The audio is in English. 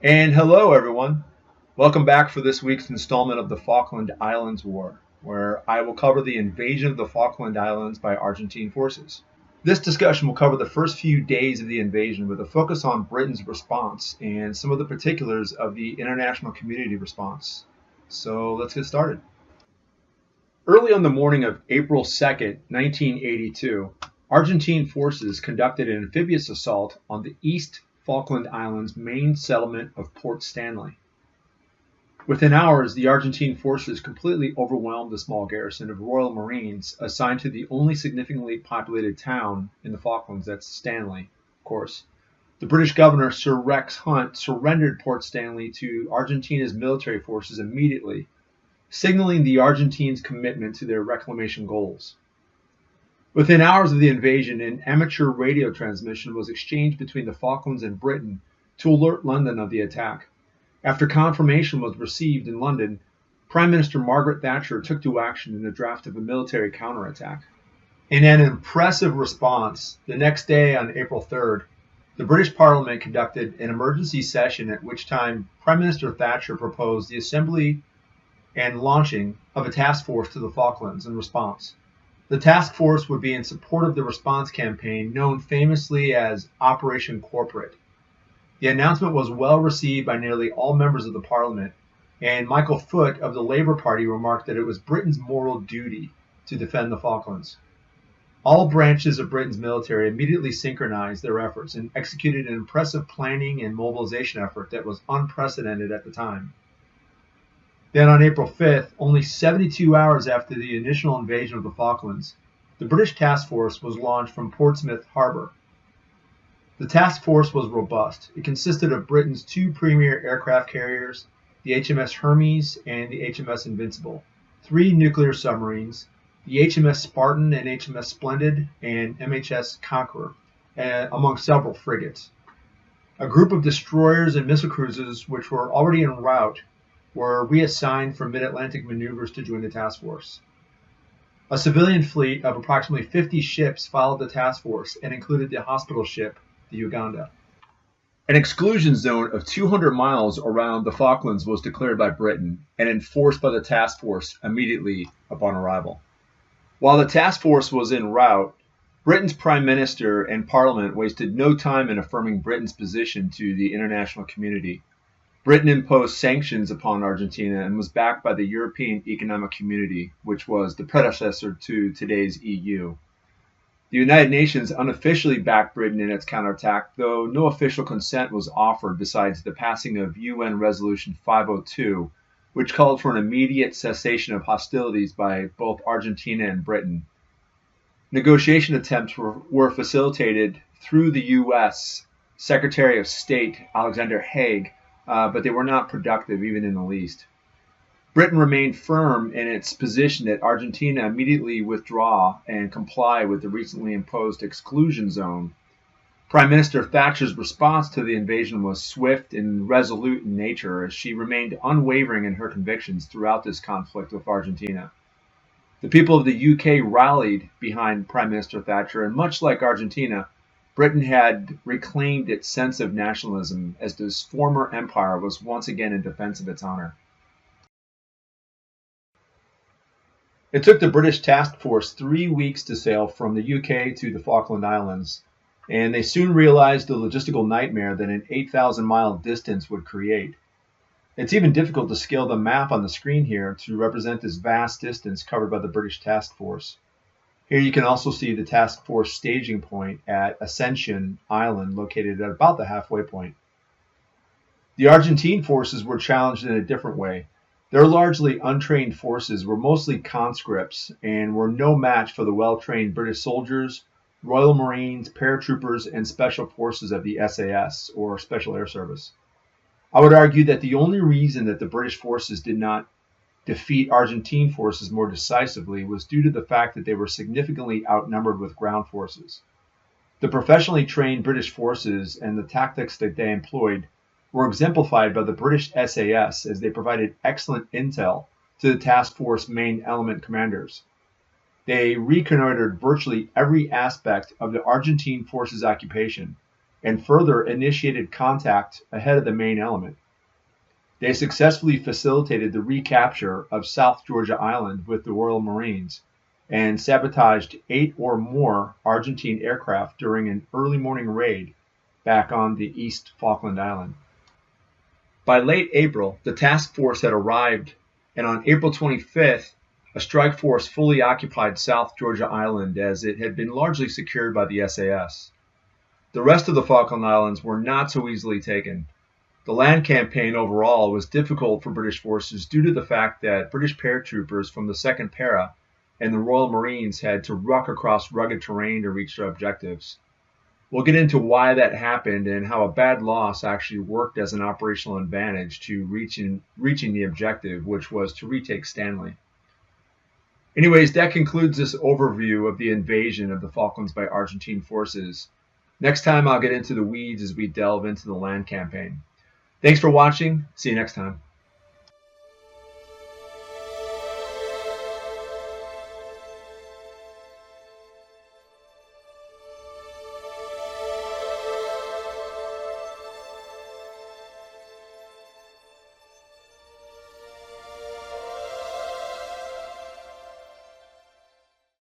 And hello, everyone. Welcome back for this week's installment of the Falkland Islands War, where I will cover the invasion of the Falkland Islands by Argentine forces. This discussion will cover the first few days of the invasion with a focus on Britain's response and some of the particulars of the international community response. So let's get started. Early on the morning of April 2nd, 1982, Argentine forces conducted an amphibious assault on the East Falkland Islands' main settlement of Port Stanley. Within hours, the Argentine forces completely overwhelmed the small garrison of Royal Marines assigned to the only significantly populated town in the Falklands, that's Stanley, of course. The British governor, Sir Rex Hunt, surrendered Port Stanley to Argentina's military forces immediately, signaling the Argentines' commitment to their reclamation goals. Within hours of the invasion, an amateur radio transmission was exchanged between the Falklands and Britain to alert London of the attack. After confirmation was received in London, Prime Minister Margaret Thatcher took to action in the draft of a military counterattack. In an impressive response, the next day on April 3rd, the British Parliament conducted an emergency session at which time Prime Minister Thatcher proposed the assembly and launching of a task force to the Falklands in response. The task force would be in support of the response campaign known famously as Operation Corporate. The announcement was well received by nearly all members of the Parliament, and Michael Foot of the Labour Party remarked that it was Britain's moral duty to defend the Falklands. All branches of Britain's military immediately synchronized their efforts and executed an impressive planning and mobilization effort that was unprecedented at the time. Then on April 5th, only 72 hours after the initial invasion of the Falklands, the British task force was launched from Portsmouth Harbour. The task force was robust. It consisted of Britain's two premier aircraft carriers, the HMS Hermes and the HMS Invincible, three nuclear submarines, the HMS Spartan and HMS Splendid, and MHS Conqueror, among several frigates. A group of destroyers and missile cruisers, which were already en route, were reassigned for mid-Atlantic maneuvers to join the task force. A civilian fleet of approximately 50 ships followed the task force and included the hospital ship, the Uganda. An exclusion zone of 200 miles around the Falklands was declared by Britain and enforced by the task force immediately upon arrival. While the task force was en route, Britain's Prime Minister and Parliament wasted no time in affirming Britain's position to the international community. Britain imposed sanctions upon Argentina and was backed by the European Economic Community, which was the predecessor to today's EU. The United Nations unofficially backed Britain in its counterattack, though no official consent was offered besides the passing of UN Resolution 502, which called for an immediate cessation of hostilities by both Argentina and Britain. Negotiation attempts were facilitated through the U.S. Secretary of State Alexander Haig, but they were not productive even in the least. Britain remained firm in its position that Argentina immediately withdraw and comply with the recently imposed exclusion zone. Prime Minister Thatcher's response to the invasion was swift and resolute in nature, as she remained unwavering in her convictions throughout this conflict with Argentina. The people of the UK rallied behind Prime Minister Thatcher, and much like Argentina, Britain had reclaimed its sense of nationalism as this former empire was once again in defense of its honor. It took the British task force 3 weeks to sail from the UK to the Falkland Islands, and they soon realized the logistical nightmare that an 8,000-mile distance would create. It's even difficult to scale the map on the screen here to represent this vast distance covered by the British task force. Here you can also see the task force staging point at Ascension Island, located at about the halfway point. The Argentine forces were challenged in a different way. Their largely untrained forces were mostly conscripts and were no match for the well-trained British soldiers, Royal Marines, paratroopers, and special forces of the SAS, or Special Air Service. I would argue that the only reason that the British forces did not defeat Argentine forces more decisively was due to the fact that they were significantly outnumbered with ground forces. The professionally trained British forces and the tactics that they employed were exemplified by the British SAS, as they provided excellent intel to the task force main element commanders. They reconnoitered virtually every aspect of the Argentine forces' occupation and further initiated contact ahead of the main element. They successfully facilitated the recapture of South Georgia Island with the Royal Marines and sabotaged 8 or more Argentine aircraft during an early morning raid back on the East Falkland Island. By late April, the task force had arrived, and on April 25th, a strike force fully occupied South Georgia Island as it had been largely secured by the SAS. The rest of the Falkland Islands were not so easily taken. The land campaign overall was difficult for British forces due to the fact that British paratroopers from the 2nd Para and the Royal Marines had to ruck across rugged terrain to reach their objectives. We'll get into why that happened and how a bad loss actually worked as an operational advantage to reaching the objective, which was to retake Stanley. Anyways, that concludes this overview of the invasion of the Falklands by Argentine forces. Next time I'll get into the weeds as we delve into the land campaign. Thanks for watching. See you next time.